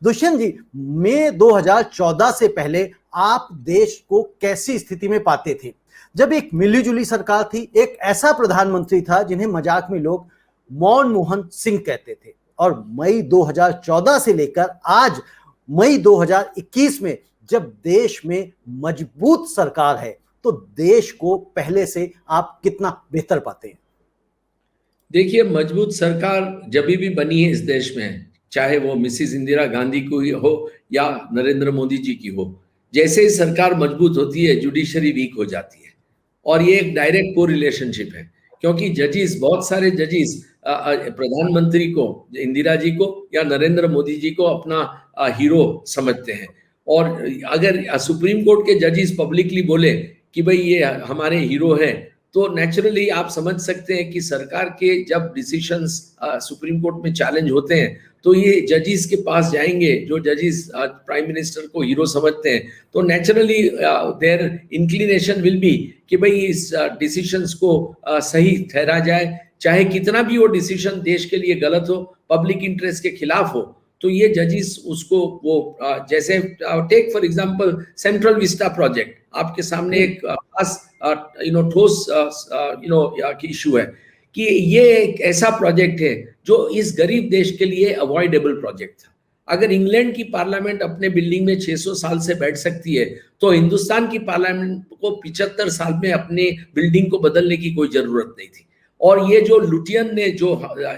दुष्यंत जी, मई 2014 से पहले आप देश को कैसी स्थिति में पाते थे, जब एक मिलीजुली सरकार थी, एक ऐसा प्रधानमंत्री था जिन्हें मजाक में लोग मनमोहन सिंह कहते थे, और मई 2014 से लेकर आज मई 2021 में जब देश में मजबूत सरकार है, तो देश को पहले से आप कितना बेहतर पाते हैं? देखिए, मजबूत सरकार जब भी बनी है इस देश में, चाहे वो मिसिस इंदिरा गांधी की हो या नरेंद्र मोदी जी की हो, जैसे ही सरकार मजबूत होती है जुडिशरी वीक हो जाती है। और ये एक डायरेक्ट को रिलेशनशिप है, क्योंकि जजिस, बहुत सारे जजिस प्रधानमंत्री को, इंदिरा जी को या नरेंद्र मोदी जी को अपना हीरो समझते हैं। और अगर सुप्रीम कोर्ट के जजिस पब्लिकली बोले कि भाई ये हमारे हीरो हैं, तो नेचुरली आप समझ सकते हैं कि सरकार के जब डिसीशंस सुप्रीम कोर्ट में चैलेंज होते हैं, तो ये जजिस के पास जाएंगे, जो जजिस प्राइम मिनिस्टर को हीरो समझते हैं, तो naturally their inclination will be कि भाई इस डिसीशंस को सही ठहरा जाए, चाहे कितना भी वो डिसीजन देश के लिए गलत हो, पब्लिक इंटरेस्ट के खिलाफ हो। तो ये जजिस उसको वो जैसे take for example Central Vista project, आपके सामने एक खास ठोस इशू है कि ये एक ऐसा प्रोजेक्ट है जो इस गरीब देश के लिए अवॉइडेबल प्रोजेक्ट था। अगर इंग्लैंड की पार्लियामेंट अपने बिल्डिंग में 600 साल से बैठ सकती है, तो हिंदुस्तान की पार्लियामेंट को 75 साल में अपने बिल्डिंग को बदलने की कोई जरूरत नहीं थी। और ये जो लुटियन ने जो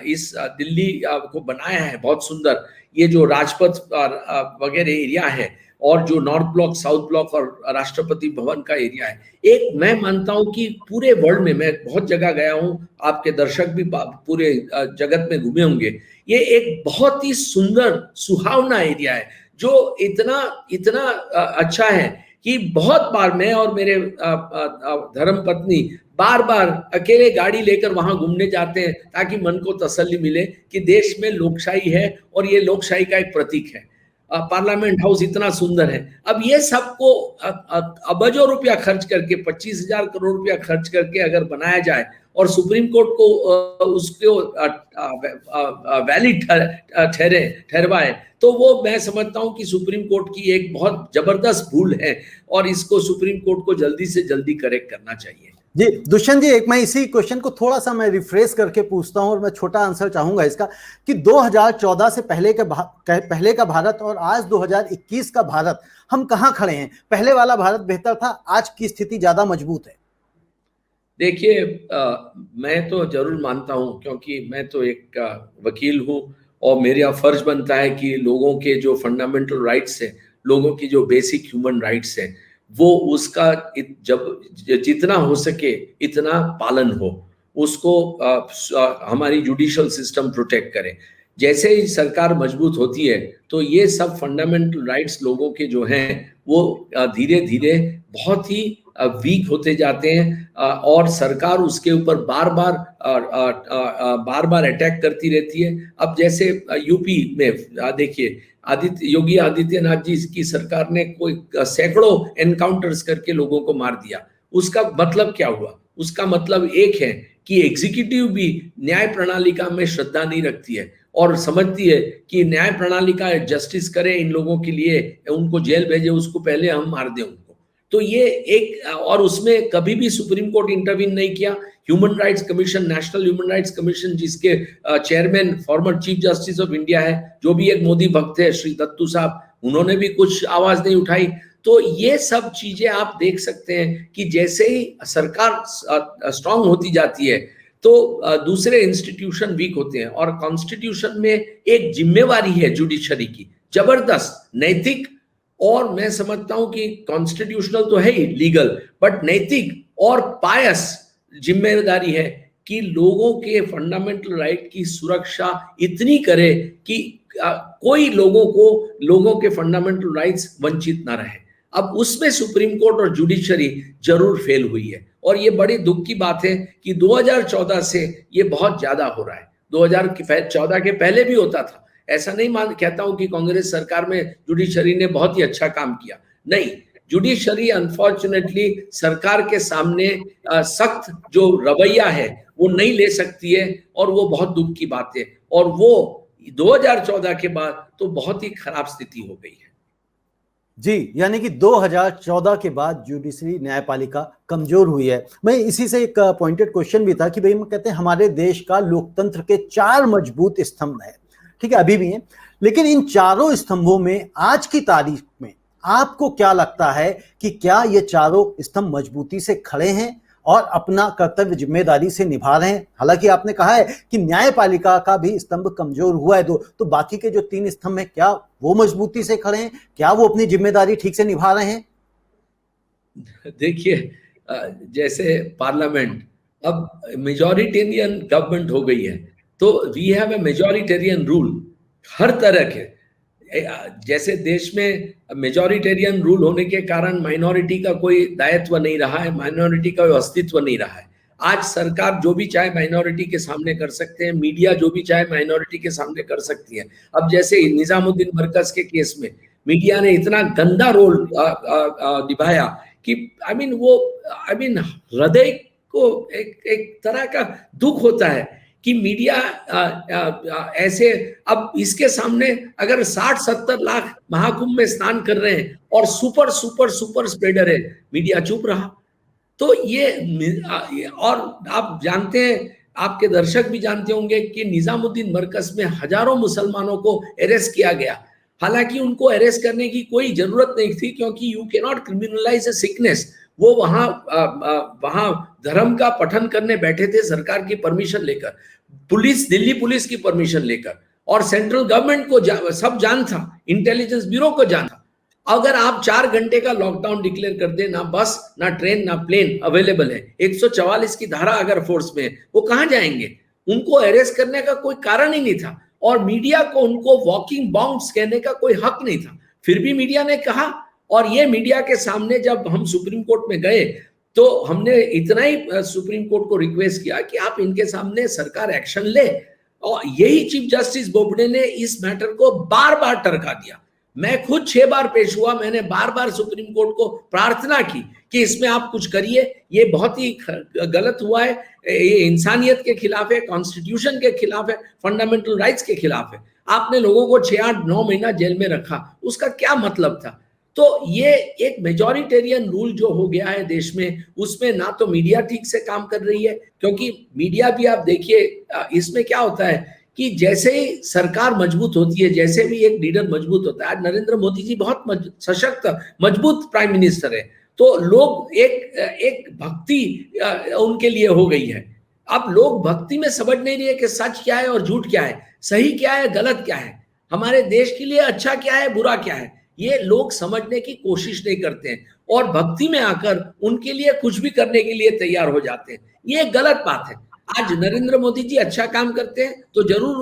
इस दिल्ली को बनाया है बहुत सुंदर, ये जो राजपथ वगैरह एरिया है, और जो नॉर्थ ब्लॉक, साउथ ब्लॉक और राष्ट्रपति भवन का एरिया है, एक मैं मानता हूं कि पूरे वर्ल्ड में, मैं बहुत जगह गया हूं, आपके दर्शक भी पूरे जगत में घूमे होंगे, ये एक बहुत ही सुंदर सुहावना एरिया है, जो इतना इतना अच्छा है कि बहुत बार मैं और मेरे धर्म पत्नी बार बार अकेले गाड़ी लेकर वहां घूमने जाते हैं, ताकि मन को तसल्ली मिले कि देश में लोकशाही है और ये लोकशाही का एक प्रतीक है। पार्लियामेंट हाउस इतना सुंदर है। अब ये सबको अबजों रुपया खर्च करके, 25,000 करोड़ रुपया खर्च करके अगर बनाया जाए और सुप्रीम कोर्ट को उसको वैलिड ठहरवाए, तो वो मैं समझता हूं कि सुप्रीम कोर्ट की एक बहुत जबरदस्त भूल है, और इसको सुप्रीम कोर्ट को जल्दी से जल्दी करेक्ट करना चाहिए। जी दुष्यंत जी, एक मैं इसी क्वेश्चन को थोड़ा सा मैं रिफ्रेश करके पूछता हूं, और मैं छोटा आंसर चाहूंगा इसका कि 2014 से पहले का भारत और आज 2021 का भारत, हम कहां खड़े हैं? पहले वाला भारत बेहतर था, आज की स्थिति ज्यादा मजबूत है? देखिए, मैं तो जरूर मानता हूं, क्योंकि मैं तो एक वकील हूं, और मेरा फर्ज बनता है कि लोगों के जो फंडामेंटल राइट्स है, लोगों की जो बेसिक ह्यूमन राइट्स है, वो उसका जब जितना हो सके इतना पालन हो, उसको हमारी जुडिशियल सिस्टम प्रोटेक्ट करे। जैसे ही सरकार मजबूत होती है, तो ये सब फंडामेंटल राइट्स लोगों के जो हैं वो धीरे धीरे बहुत ही वीक होते जाते हैं, और सरकार उसके ऊपर बार बार अटैक करती रहती है। अब जैसे यूपी में देखिए, योगी आदित्यनाथ जी की सरकार ने कोई सैकड़ों एनकाउंटर्स करके लोगों को मार दिया। उसका मतलब क्या हुआ? उसका मतलब एक है कि एग्जीक्यूटिव भी न्याय प्रणालिका में श्रद्धा नहीं रखती है, और समझती है कि न्याय प्रणालिका जस्टिस करे इन लोगों के लिए, उनको जेल भेजे, उसको पहले हम मार दें उनको। तो ये एक, और उसमें कभी भी सुप्रीम कोर्ट इंटरवीन नहीं किया। Human rights commission, national human rights commission, जिसके chairman former chief justice of India है, जो भी एक मोदी भक्त है, श्री दत्तू साहब, उन्होंने भी कुछ आवाज नहीं उठाई। तो ये सब चीजें आप देख सकते हैं कि जैसे ही सरकार स्ट्रांग होती जाती है, तो दूसरे इंस्टीट्यूशन वीक होते हैं, और कॉन्स्टिट्यूशन में एक जिम्मेवारी है जुडिशरी की, जबरदस्त नैतिक, और मैं समझता हूं कि कॉन्स्टिट्यूशनल तो है ही लीगल, बट नैतिक और पायस जिम्मेदारी है कि लोगों के फंडामेंटल राइट की सुरक्षा इतनी करे कि कोई लोगों के फंडामेंटल राइट्स वंचित ना रहे। अब उसमें सुप्रीम कोर्ट और जुडिशरी जरूर फेल हुई है, और ये बड़ी दुख की बात है कि 2014 से ये बहुत ज्यादा हो रहा है। 2014 के पहले भी होता था। ऐसा नहीं कहता हूं कि कांग्रेस सरकार में जुडिशरी ने बहुत ही अच्छा काम किया, नहीं। जुडिशरी अनफॉर्चुनेटली सरकार के सामने सख्त जो रवैया है वो नहीं ले सकती है, और वो बहुत दुख की बात है। और वो 2014 के बाद तो बहुत ही खराब स्थिति हो गई है। जी, यानी कि 2014 के बाद जुडिशरी न्यायपालिका कमजोर हुई है। मैं इसी से एक पॉइंटेड क्वेश्चन भी था कि भाई हम कहते हैं हमारे देश का लोकतंत्र के 4 मजबूत स्तंभ है, ठीक है, अभी भी हैं, लेकिन इन चारों स्तंभों में आज की तारीख में आपको क्या लगता है कि क्या ये चारों स्तंभ मजबूती से खड़े हैं और अपना कर्तव्य जिम्मेदारी से निभा रहे हैं? हालांकि आपने कहा है कि न्यायपालिका का भी स्तंभ कमजोर हुआ है, तो बाकी के जो 3 स्तंभ हैं क्या वो मजबूती से खड़े हैं? क्या वो अपनी जिम्मेदारी ठीक से निभा रहे हैं? देखिए, जैसे पार्लियामेंट अब मेजॉरिटेरियन गवर्नमेंट हो गई है, तो we have a majoritarian rule हर तरह के। जैसे देश में मेजॉरिटेरियन रूल होने के कारण माइनॉरिटी का कोई दायित्व नहीं रहा है, माइनॉरिटी का अस्तित्व नहीं रहा है। आज सरकार जो भी चाहे माइनॉरिटी के सामने कर सकते हैं, मीडिया जो भी चाहे माइनॉरिटी के सामने कर सकती है। अब जैसे निजामुद्दीन मरकज के केस में मीडिया ने इतना गंदा रोल निभाया कि हृदय को एक तरह का दुख होता है कि मीडिया ऐसे, अब इसके सामने अगर 60-70 लाख महाकुंभ में स्नान कर रहे हैं और सुपर सुपर सुपर स्प्रेडर है, मीडिया चुप रहा। तो ये और आप जानते हैं, आपके दर्शक भी जानते होंगे कि निजामुद्दीन मरकज में हजारों मुसलमानों को अरेस्ट किया गया। हालांकि उनको अरेस्ट करने की कोई जरूरत नहीं थी, क्योंकि you can not criminalise a sickness. वो वहां धर्म का पठन करने बैठे थे सरकार की परमिशन लेकर, दिल्ली पुलिस की परमिशन लेकर, और सेंट्रल गवर्नमेंट को सब जान था, इंटेलिजेंस ब्यूरो को जान था। अगर आप 4 घंटे का लॉकडाउन डिक्लेयर कर दे, ना बस ना ट्रेन ना प्लेन अवेलेबल है, 144 की धारा अगर फोर्स में है, वो कहां जाएंगे? उनको अरेस्ट करने का कोई कारण ही नहीं था, और मीडिया को उनको वॉकिंग बाउंड्स कहने का कोई हक नहीं था। फिर भी मीडिया ने कहा, और ये मीडिया के सामने जब हम सुप्रीम कोर्ट में गए तो हमने इतना ही सुप्रीम कोर्ट को रिक्वेस्ट किया कि आप इनके सामने सरकार एक्शन ले, और यही चीफ जस्टिस बोबडे ने इस मैटर को बार बार टरका दिया। मैं खुद 6 बार पेश हुआ, मैंने बार बार सुप्रीम कोर्ट को प्रार्थना की कि इसमें आप कुछ करिए, ये बहुत ही गलत हुआ है, ये इंसानियत के खिलाफ है, कॉन्स्टिट्यूशन के खिलाफ है, फंडामेंटल राइट्स के खिलाफ है। आपने लोगों को 6, 8, 9 महीना जेल में रखा, उसका क्या मतलब था? तो ये एक मेजॉरिटेरियन रूल जो हो गया है देश में, उसमें ना तो मीडिया ठीक से काम कर रही है, क्योंकि मीडिया भी आप देखिए, इसमें क्या होता है कि जैसे ही सरकार मजबूत होती है, जैसे भी एक लीडर मजबूत होता है, आज नरेंद्र मोदी जी बहुत सशक्त मजबूत प्राइम मिनिस्टर है, तो लोग एक भक्ति उनके लिए हो गई है। अब लोग भक्ति में समझ नहीं रहे कि सच क्या है और झूठ क्या है, सही क्या है गलत क्या है, हमारे देश के लिए अच्छा क्या है बुरा क्या है, ये लोग समझने की कोशिश नहीं करते हैं, और भक्ति में आकर उनके लिए कुछ भी करने के लिए तैयार हो जाते हैं। ये गलत बात है। आज नरेंद्र मोदी जी अच्छा काम करते हैं तो जरूर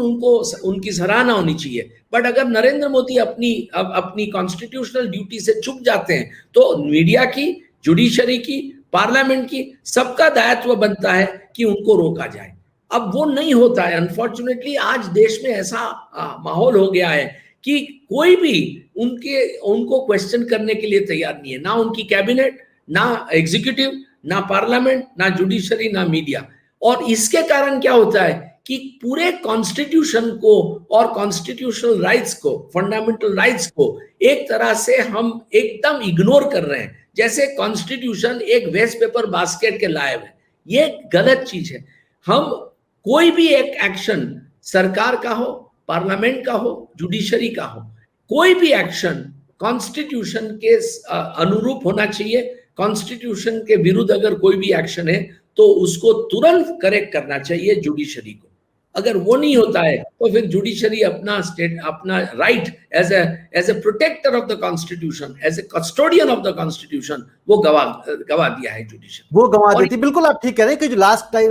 उनकी सराहना होनी चाहिए, बट अगर नरेंद्र मोदी अपनी कॉन्स्टिट्यूशनल ड्यूटी से चूक जाते हैं तो मीडिया की, जुडिशरी की, पार्लियामेंट की, सबका दायित्व बनता है कि उनको रोका जाए। अब वो नहीं होता है। अनफॉर्चुनेटली आज देश में ऐसा माहौल हो गया है कि कोई भी उनको क्वेश्चन करने के लिए तैयार नहीं है, ना उनकी कैबिनेट, ना एग्जीक्यूटिव, ना पार्लियामेंट, ना जुडिशरी, ना मीडिया। और इसके कारण क्या होता है कि पूरे कॉन्स्टिट्यूशन को और कॉन्स्टिट्यूशनल राइट्स को, फंडामेंटल राइट्स को एक तरह से हम एकदम इग्नोर कर रहे हैं, जैसे कॉन्स्टिट्यूशन एक वेस्ट पेपर बास्केट के लायक है। ये गलत चीज है। हम कोई भी एक एक्शन, सरकार का हो, पार्लियामेंट का हो, जुडिशरी का हो, कोई भी एक्शन कॉन्स्टिट्यूशन के अनुरूप होना चाहिए। कॉन्स्टिट्यूशन के विरुद्ध अगर कोई भी एक्शन है तो उसको तुरंत करेक्ट करना चाहिए जुडिशरी को। अगर वो नहीं होता है तो फिर जुडिशरी अपना right as a protector of the constitution, as a custodian of the constitution, वो गवा दिया है जुडिशरी, वो गवा देती। बिल्कुल आप ठीक कह रहे हैं कि जो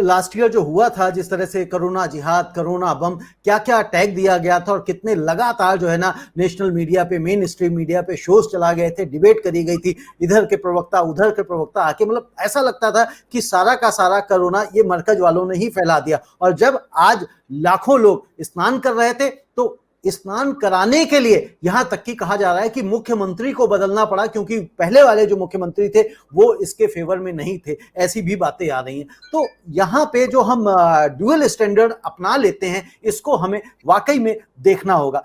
लास्ट ईयर जो हुआ था, जिस तरह से कोरोना जिहाद, कोरोना बम, क्या क्या अटैक दिया गया था, और कितने लगातार जो है ना नेशनल मीडिया पे, मेन स्ट्रीम मीडिया पे शोज चला गए थे, डिबेट करी गई थी, इधर के प्रवक्ता उधर के प्रवक्ता आके, मतलब ऐसा लगता था कि सारा का सारा कोरोना ये मरकज वालों ने ही फैला दिया। और जब आज लाखों लोग स्नान कर रहे थे तो स्नान कराने के लिए यहां तक कि कहा जा रहा है कि मुख्यमंत्री को बदलना पड़ा, क्योंकि पहले वाले जो मुख्यमंत्री थे वो इसके फेवर में नहीं थे। ऐसी भी बातें आ रही हैं। तो यहां पे जो हम ड्यूअल स्टैंडर्ड अपना लेते हैं, इसको हमें वाकई में देखना होगा।